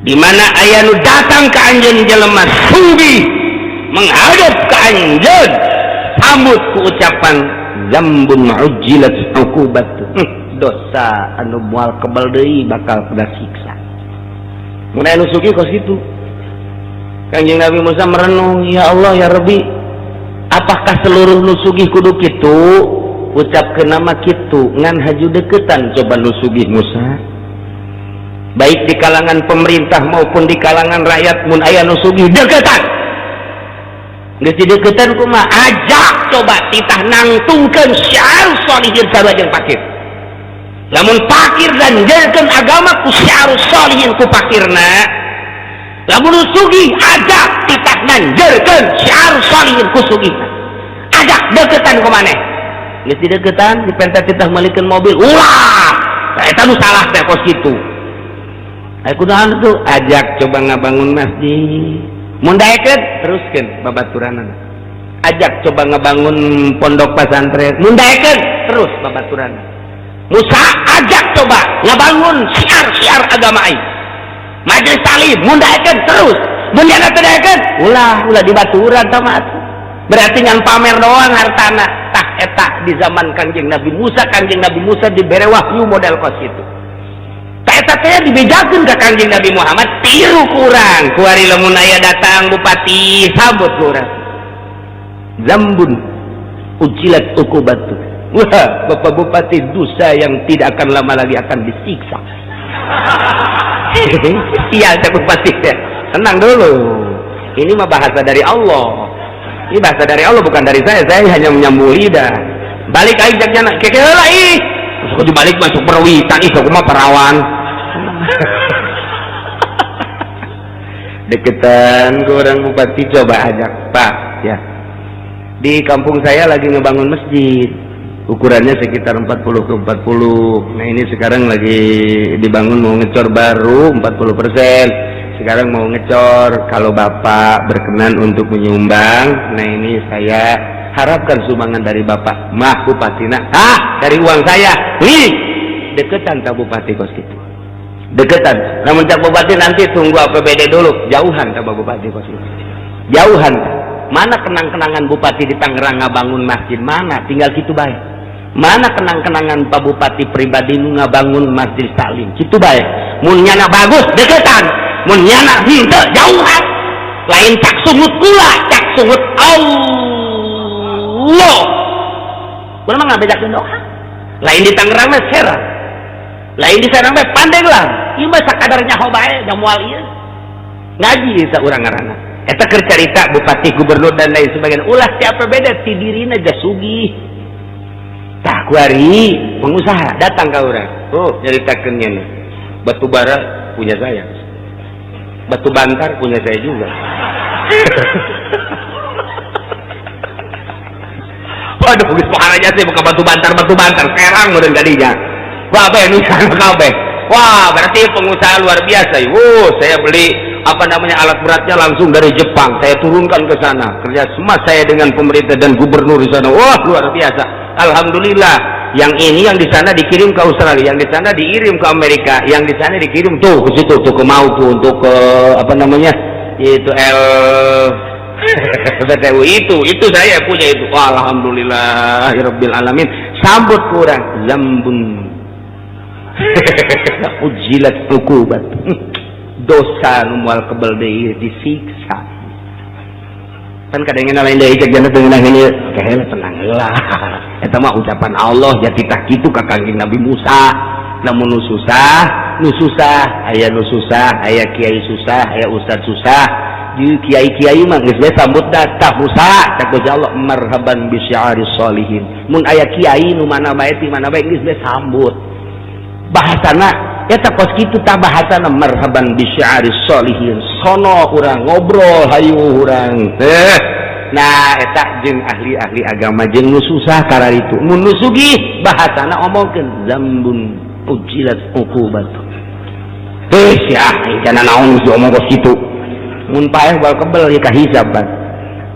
Speaker 1: Di mana aya nu datang ka anjeun jelema sugih menghadap ka anjeun sambut ku ucapan zambun ujjilat uqubatu. Dosa anu moal kebal deui bakal pada siksa. Mun anu sugih kos kitu. Kanjeng Nabi Musa merenung, ya Allah ya Rabbi, apakah seluruh nu sugih kudu kitu? Ucapkeun nama kitu ngan haju deketan coba nu sugih Musa. Baik di kalangan pemerintah maupun di kalangan rakyat mun aya nu sugih deketan. Geus deketan kumaha ajak coba titah nangtungkeun syiar sholihin sarua jeung fakir. Lamun fakir dan janjeun agama ku syiar sholihin ku fakirna. Lamun sugih ajak titah nanjeurkeun syiar sholihin ku sugihna. Ajak deketan ku maneh. Geus deketan dipenta titah malikeun mobil. Ulah. Eta nu salah teh kos kitu. Aku kunaon tuh ajak coba ngabangun masjid. Mun daekeun teruskeun babaturanana. Ajak coba ngebangun pondok pesantren. Mun daekeun terus babaturanana. Musa ajak coba ngebangun syiar-syiar agama aing. Majelis taklim mun daekeun terus. Mun nya teu daekeun ulah dibaturan tah mah. Berarti ngan pamer doang hartana. Tah eta di zaman Kanjeng Nabi Musa dibere wahyu model kos kitu. Tah eta teh dibejakeun ka Kangjeng Nabi Muhammad tiru kurang kuari lamun aya datang bupati sambut kurang zambun ujilat ukubatu. Wah, Bapak Bupati, dosa yang tidak akan lama lagi akan disiksa. Iya, Cak Bupati. Tenang dulu. Ini mah bahasa dari Allah. Ini bahasa dari Allah, bukan dari saya. Saya hanya menyambung lidah. Balik aja Cak Jana. Kekela ih. Terus dibalik masuk perwitan. Ih, aku mah perawan. Deketan ke orang Bupati, coba ajak Pak. Ya. Di kampung saya lagi ngebangun masjid. Ukurannya sekitar 40 ke 40. Nah ini sekarang lagi dibangun, mau ngecor baru 40%. Sekarang mau ngecor. Kalau Bapak berkenan untuk menyumbang, nah ini saya harapkan sumbangan dari Bapak. Mah Bupatina, dari uang saya. Nih, deketan Pak Bupati kos gitu. Deketan. Namun Cak Bupati nanti tunggu APBD dulu. Jauhan Pak Bupati kos gitu. Jauhan. Mana kenang-kenangan Bupati di Tangerang ngabangun masjid, mana? Tinggal gitu baik. Mana kenang-kenangan Pak Bupati pribadi ngabangun masjid Salim, gitu baik. Mun nyana bagus deketan, mun nyana henteu jauhan. Lain cak sungut kula, cak sungut Allah. Kula mah ngabejakeun doa. Lain di Tangerang mah serang. Lain di Serang mah Pandeglang. Ieu mah sakadar nyaho bae da moal ieu. Ngaji saurang ngaranna. Eta keur carita bupati, gubernur dan lain sebagainya. Ulah siapa beda ti dirina aja sugih. Tak kuari pengusaha datang ke orang. Oh, nyaritakeunnya nih. Batu bara punya saya. Batu bantar punya saya juga. Waduh, geus paharanya sih bukan batu bantar serang meureun gadinya. Wah, apa nu sana kabeh. Wah, berarti pengusaha luar biasa. Saya beli alat beratnya langsung dari Jepang, saya turunkan ke sana, kerja sama saya dengan pemerintah dan gubernur di sana. Wah, luar biasa. Alhamdulillah, yang ini yang di sana dikirim ke Australia, yang di sana dikirim ke Amerika, yang di sana dikirim tuh ke situ tuh ke mau tuh untuk ke itu BTW itu saya punya itu. Wah, alhamdulillahirabbil alamin. Sambut kurang zambun ujilat ukubat. Dosa mual kebal deui disiksa. Kan kadang-kadang lain deui cek jana teu ngeunah ieu, kehele tenang heula. Eta mah ucapan Allah jati tah kitu ka Kangjeng Nabi Musa. Lamun nu susah, aya nu susah, aya kiai susah, aya ustaz susah. Di kiai-kiai mah geus bae sambut datang Musa, cak Gusti Allah marhaban bi syi'aris sholihin. Mun aya kiai nu mana bae ti mana bae geus bae sambut. Bahasana eta kos kitu tah bahasana marhaban bi syi'aris sholihin. Sono urang ngobrol hayu urang. Nah eta jeung ahli-ahli agama jeung nu susah kararitu. Mun nu sugih bahasana omongkeun zambun ujilat uqubat. Teh sia kana naon geus omong kos kitu. Mun paeh bal kebel ya kahisab ban.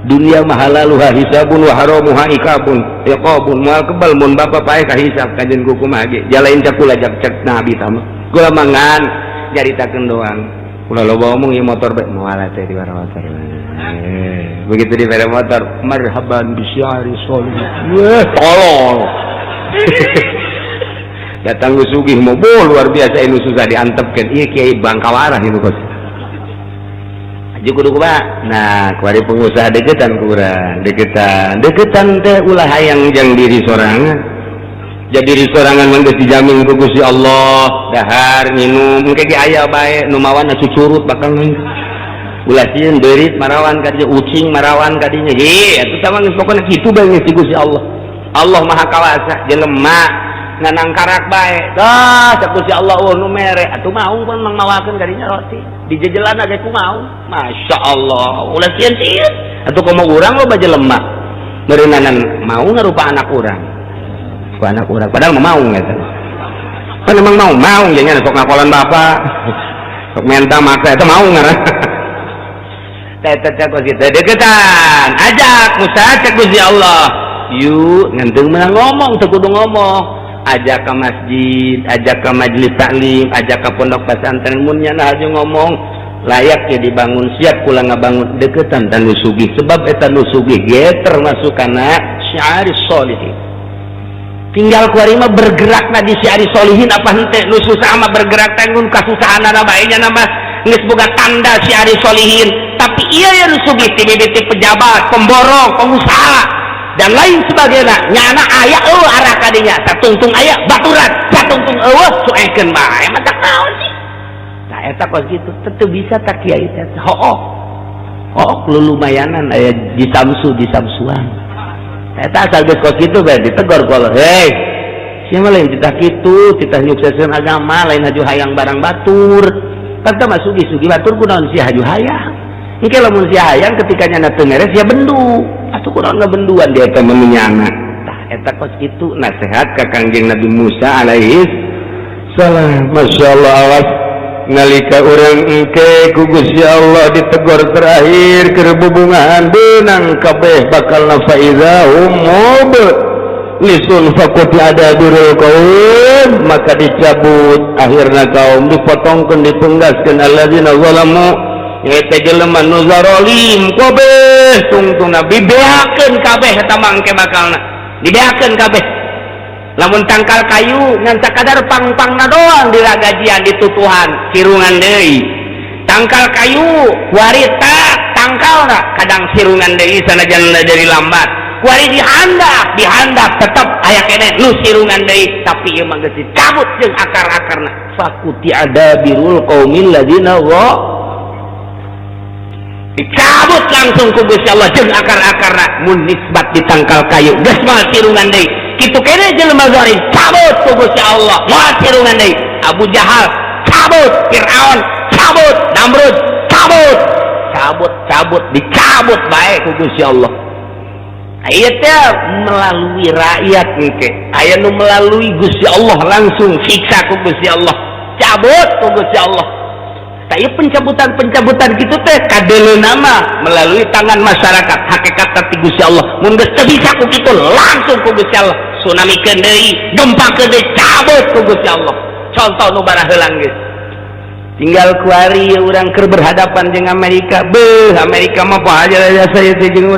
Speaker 1: Dunia mahalaluha hisabun wa haramuha ikabun. Iqabun moal kebal mun bapa paeh kahisab kajen kumaha ge. Jalain cakula cek Nabi tama. Kula mangan nyaritakeun doang. Kula loba omong ieu motor bae moal teh di motor. Begitu di motor marhaban bi syi'ari sholih. Weh, tolol. Datang lu sugih mau luar biasa ini susah diantepkeun. Ieu kiai Bangkawarah itu kos. Aja kudu kumaha. Nah, kuari pengusaha deketan kurang, deketan teh ulah hayang jang diri sorangan. Jadi diri sorangan mah geus dijamin ku Gusti Allah, dahar nginum engke ge aya bae nu mawana cucurut bakal nang. Ulah sieun beurit marawan ka dieu, ucing marawan ka dieu. Atuh tah geus pokona kitu bae geus di Gusti Allah. Allah Maha Kawasa, jelema nganang karak bae. Dah, cak Gusti Allah nu mere atuh mau pun mangmawakeun ka dieu roti. Di jejelanna ge kumaha? Masya Allah. Ulah sieun-sieun. Atuh komo urang loba jelema. Meureunanan mau ngarupa anak urang. Ku anak urang padahal mau eta. Kan emang mau nya sok ngakolan bapak. Sok menta maksa eta mau ngaran. Teh cak Gusti deketan. Ajak Musa cak Gusti Allah. Yuk ngenteng menang ngomong teu kudu ngomong. Ajak ke masjid, ajak ke majelis taklim, ajak ke pondok pesantren mun nya aja ngomong layak ya dibangun siap kula ngabangun deketan dan nu sugih sebab eta nu sugih ge termasuk kana syi'aris sholihin. tinggal kuari mah bergerak na di si ari solihin apa henteu nu susah mah bergerak tanggung kasusahanna bae nya nama geus boga tanda si ari solihin tapi ieu ya nu sugih ti mimiti pejabat pemborong pengusaha dan lain sebagainya nyana aya arah kadinya satungtung aya baturan satungtung suekeun bae mah tak naon sih nah eta kos kitu teu bisa tak kiai teh lumayanan aya di samsuan eta asal geus kos kitu bae ditegor ku Allah hei sia mah lain titah kitu titah nyukseskeun agama lain haju hayang barang batur kata mah sugi batur kunaon sia haju hayang engke lamun sia hayang ketika nyana teu ngeres sia bendu atuh kunaon ngabenduan dia teh menunyana tah eta kos kitu nasihat ka Kangjeng Nabi Musa alaihi salam masyaallah awas nalika urang engke ku Gusti Allah ditegor terakhir keur bubungan beunang kabeh bakal nafaiza umub lisun fakut ada durul kaum maka dicabut akhirna kaum dipotongkeun dipenggaskeun alladzina zalamu eta jelema nu zalim kabeh tungtungna dibeakeun kabeh eta mangke bakalna dibeakeun kabeh lamun tangkal kayu ngan sakadar pang-pangna doang diragajian ditutuhan sirungan deui tangkal kayu warita tangkalna kadang sirungan deui sanajan dari lambat kuari dihandap tetep aya kene nu sirungan deui tapi ieu mah geus dicabut jeung akar-akarna fakuti adabirul qaumil ladzina dicabut langsung ku Gusti Allah jeung akar-akarna mun nisbat di tangkal kayu geus mah sirungan deui kitu kene jelema zalim cabut ku Gusti Allah moal sirungan deui Abu Jahal cabut Firaun cabut Namrud cabut dicabut bae ku Gusti Allah aya teh melalui rakyat engke aya nu melalui Gusti Allah langsung siksa ku Gusti Allah cabut ku Gusti Allah tapi pencabutan gitu teh kadeleuna mah melalui tangan masyarakat hakikat ti Gusti Allah mun geus teu bisa ku kitu langsung ku Gusti Allah tsunamikeun deui gempakeun deui cabut ku Gusti Allah contoh nu bara heulang geus tinggal kuari urang keur berhadapan jeung Amerika Amerika mah poha aja saya teh jeung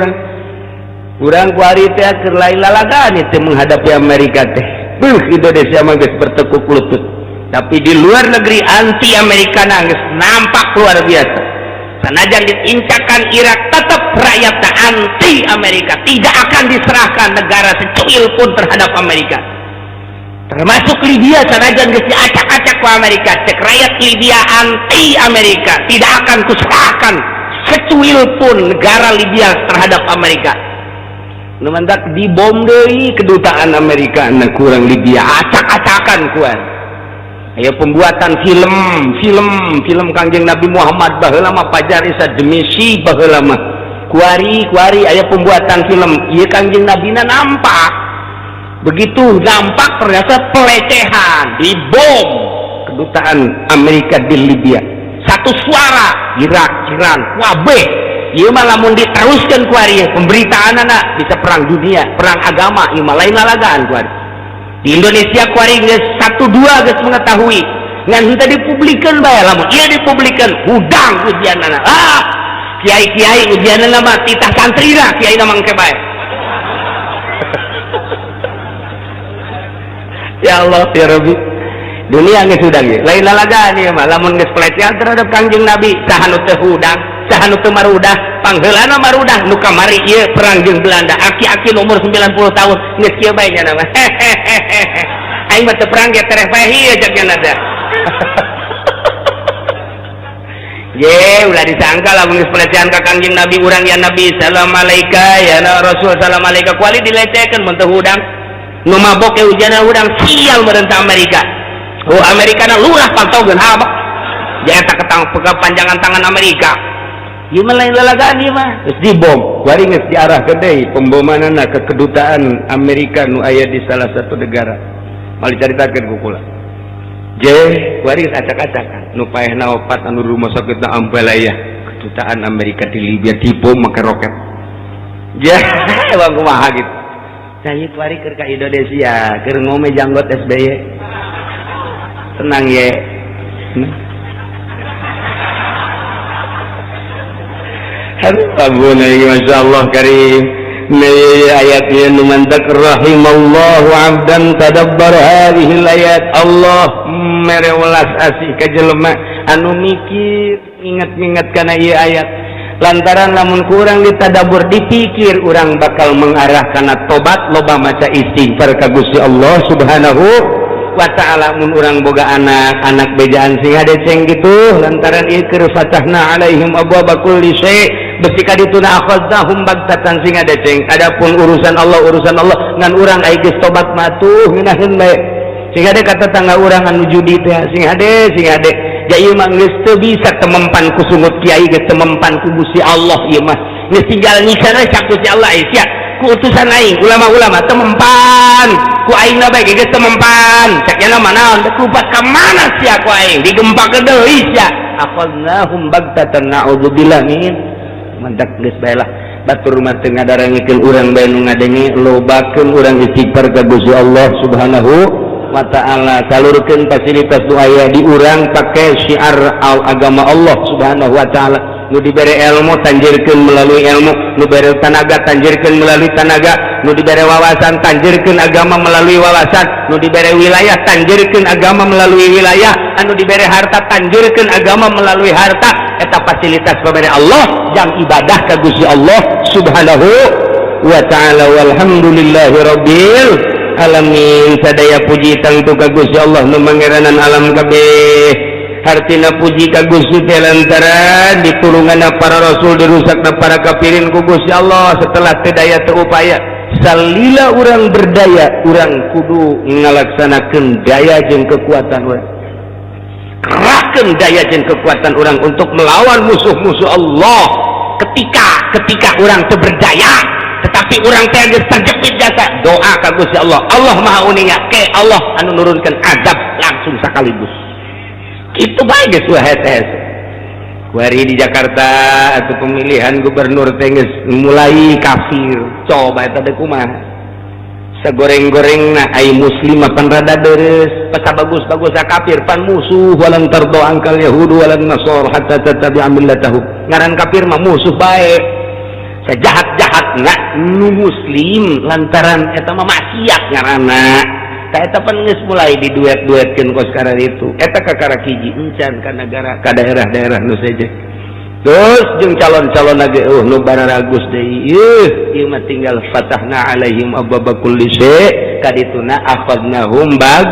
Speaker 1: urang kuari teh keur lain lalagan teh menghadapi Amerika teh Indonesia mah geus bertekuk lutut tapi di luar negeri anti Amerika nangis nampak luar biasa sanajan diincakan Irak tetap rakyatnya anti Amerika tidak akan diserahkan negara secuil pun terhadap Amerika termasuk Libya sanajan geus diacak-acak ku Amerika cek rakyat Libya anti Amerika tidak akan kuserahkan secuil pun negara Libya terhadap Amerika nu mantak dibom deui kedutaan Amerika na kurang Libya acak-acakan kuan aya pembuatan film Kangjeng Nabi Muhammad baheula mah Fajar Isa Demisi baheula mah kuari aya pembuatan film ieu Kangjeng Nabi na nampak begitu nampak ternyata pelecehan dibom kedutaan Amerika di Libya satu suara Irak Iran kabeh ieu mah lamun diteruskeun kuari pemberitaanna bisa perang dunia perang agama ieu mah lain lalagaan kuari di Indonesia kuari geus 1-2 geus mengetahui ngan henteu dipublikeun bae lamun ieu dipublikeun hudang ujianna kiai-kiai ujianna mah titah santrina kiaina mangke bae ya Allah ya Rabbi dunia geus hudang ieu lain lalagaan ieu mah lamun geus pelecehan terhadap Kangjeng Nabi saha nu teu hudang saha nu teu marudah pangheulana marudah nu kamari ieu perang jeung Belanda aki-aki umur 90 tahun geus kieu bae nya nama aing mah teu perang ge tereh bae ieu jagna da ye ulah disangka lamun geus pelecehan ka Kangjeng Nabi urang ya Nabi salam alaika ya Rasul salam alaika kuali dilecehkeun mun teu hudang nu mabok ke ujana hudang sial meureun ta Amerika Amerikana lurah pantaukeun habak ya eta ketang panjangan tangan Amerika ieu mah lain lalagaan ieu mah geus dibom bari geus diarahkeun deui pembomanana ke kedutaan Amerika nu aya di salah satu negara mal dicaritakeun ku kula je bari geus acak-acakan nu paehna opat anu rumah sakitna Ambalaya kedutaan Amerika di Libya dibom make roket je bang kumaha gitu saya bari keur ka Indonesia keur ngome janggot SBY tenang ye aduh ampun Masya Allah karim ayat ieu nu mantak rahimallahu 'abdan tadabbar hadhil ayat. Allah mere welas asih ka jelema anu mikir ingat-ingat kana ieu ayat. Lantaran lamun kurang ditadabur dipikir urang bakal mengarah kana tobat loba maca istighfar ka Gusti Allah Subhanahu wa ta'ala. Mun urang boga anak bejaan sing hadeceng gitu lantaran ieu keur fatahna alaihim abwaaba kulli syai' besi ka dituna akhadnahum bagtatan sing hadeceng. Adapun urusan Allah ngan urang aya geus tobat matuh ngeunaheun bae. Sing hade kata tangga urang anu judi teh sing hade ja ieu mah geus teu bisa temempan ku sungut kiai geus temempan ku Gusti Allah ieu mah geus tinggal nyikana ka Gusti Allah sia ku utusan aing ulama-ulama temempan ku aingna bae geus temempan cek nya manaon teu kupat ka mana sia ku aing digempak deui sia akhadnahum bagtatan na'udzubillah min mantak geus bae lah batur mah teu ngadarangikeun urang bae nu ngadenge lobakeun urang istighfar ka Gusti Allah Subhanahu wa ta'ala. Salurkeun fasilitas nu aya di urang pake syiar agama Allah Subhanahu wa ta'ala. Nu dibere ilmu tanjirkeun melalui ilmu, nu dibere tanaga tanjirkeun melalui tanaga, nu dibere wawasan tanjirkeun agama melalui wawasan, nu dibere wilayah tanjirkeun agama melalui wilayah, anu dibere harta tanjirkeun agama melalui harta. Eta fasilitas pabere Allah jang ibadah ka Gusti Allah Subhanahu wa ta'ala. Walhamdulillahi rabbil alamin. Sadaya puji tangtu ka Gusti Allah nu mangeranan alam kabeh. Hartina puji ka Gusti teh lantaran ditulunganna para rasul dirusakna para kafirin ku Gusti Allah setelah teu daya teu upaya. Salila urang berdaya urang kudu ngalaksanakeun daya jeung kekuatan urang. Kerahkeun daya jeung kekuatan urang untuk melawan musuh-musuh Allah. Ketika urang teu berdaya tetapi urang teh geus terjepit jasa doa ka Gusti Allah. Allah Maha Uninga ke Allah anu nurunkeun azab langsung sakaligus. Kitu bae geus wae kuari di Jakarta atau pemilihan gubernur teh geus mulai kafir. Coba eta teh kumaha? Sagoreng-gorengna ai muslim pan rada deres, pasa bagus-bagus kafir pan musuh walan tardo angkal yahudu walan nasor hatta tattabi'a millatahum. Ngaran kafir mah musuh bae. Sejahat-jahat nggak nu muslim lantaran eta mah maksiat ngaranna. Ta eta pan geus mulai diduet-duetkeun ku sekarang itu. Eta kakara hiji encan ka negara ka daerah-daerah nu seje. Terus jeung calon-calon lagi nu bararagus deui. Ieu mah tinggal fatahna alaihim abwaaba kulli syai' kadituna akhadnahum bag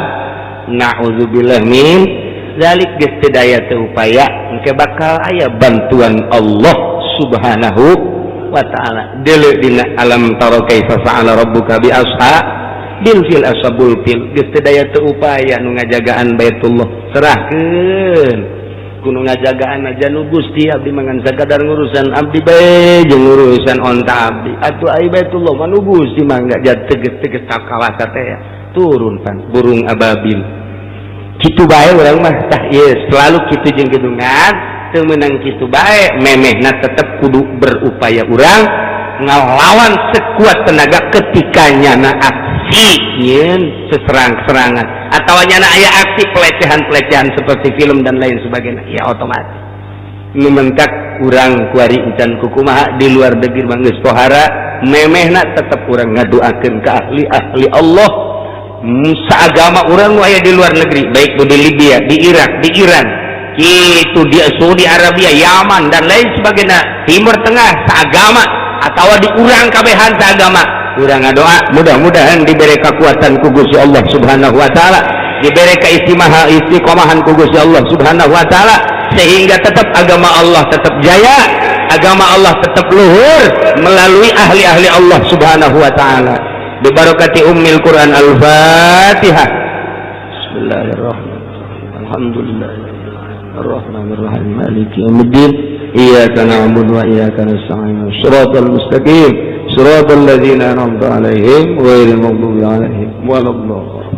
Speaker 1: na'udzubillah min zalik geus teu daya teu upaya engke bakal aya bantuan Allah Subhanahu wa ta'ala. Deuleu dina alam tara kaifa fa'ala rabbuka bi ashabil fil ashabul fil geus teu daya teu upaya nu ngajagaan Baitullah serahkeun kudu ngajagaan aja nu Gusti abdi mangan sakadar ngurusan abdi bae jeung ngurusan onta abdi atuh ai Baitullah mah nu Gusti mah enggak teges-teges kawasa teh ya turun pan burung ababil kitu bae urang mah tah ieu selalu kitu jeung kidungan teu meunang kitu bae memehna tetep kudu berupaya urang ngalawan sekuat tenaga ketika nyana aksi nyeun seserang-serangan atawa nyana aya aksi pelecehan-pelecehan seperti film dan lain sebagainya ya otomatis nu mentak urang kuari encan kukumaha di luar negeri mah geus pohara memehna tetep urang ngadoakeun ka ahli-ahli Allah saagama urang nu aya di luar negeri baik di Libya, di Irak, di Iran gitu di Saudi Arabia, Yaman dan lain sebagainya Timur Tengah seagama atau di urang kabehan seagama urang ngadoa mudah-mudahan diberi kekuatan ku Gusti Allah Subhanahu wa ta'ala diberi istiqomahan ku Gusti Allah Subhanahu wa ta'ala sehingga tetap agama Allah tetap jaya agama Allah tetap luhur melalui ahli-ahli Allah Subhanahu wa ta'ala bibarakati ummil Quran al-Fatihah. Bismillahirrahmanirrahim. Alhamdulillah الرحمن الرحيم مالك يوم الدين إياك نعبد وإياك نستعين صراط المستقيم صراط الذين أنعمت عليهم غير المغضوب عليهم ولا الضالين.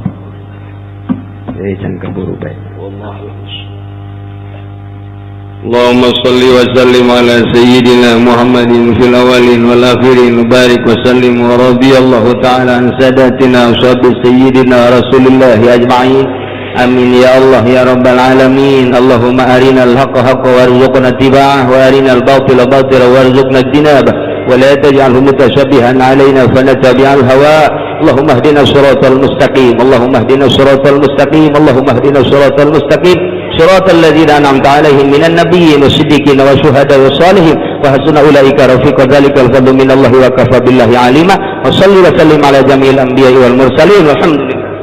Speaker 1: اللهم صل وسلم على سيدنا محمد في الأولين والآخرين وبارك وسلم ورضي الله تعالى عن ساداتنا وصحب سيدنا رسول الله أجمعين. Amin ya Allah ya rabbal alamin. Allahumma arinal haqqa haqqa warzuqna ittiba'ah wa arinal batila batila warzuqna ijtinabah ولا تجعله متشابها علينا فنتبع الهوى اللهم اهدنا الصراط المستقيم اللهم اهدنا الصراط المستقيم اللهم اهدنا الصراط المستقيم صراط الذين أنعمت عليهم من النبيين والصديقين والشهداء والصالحين وحسن أولئك رفيقا ذلك الفضل من الله وكفى بالله عليما وصلي وسلم على جميع الأنبياء والمرسلين والحمد لله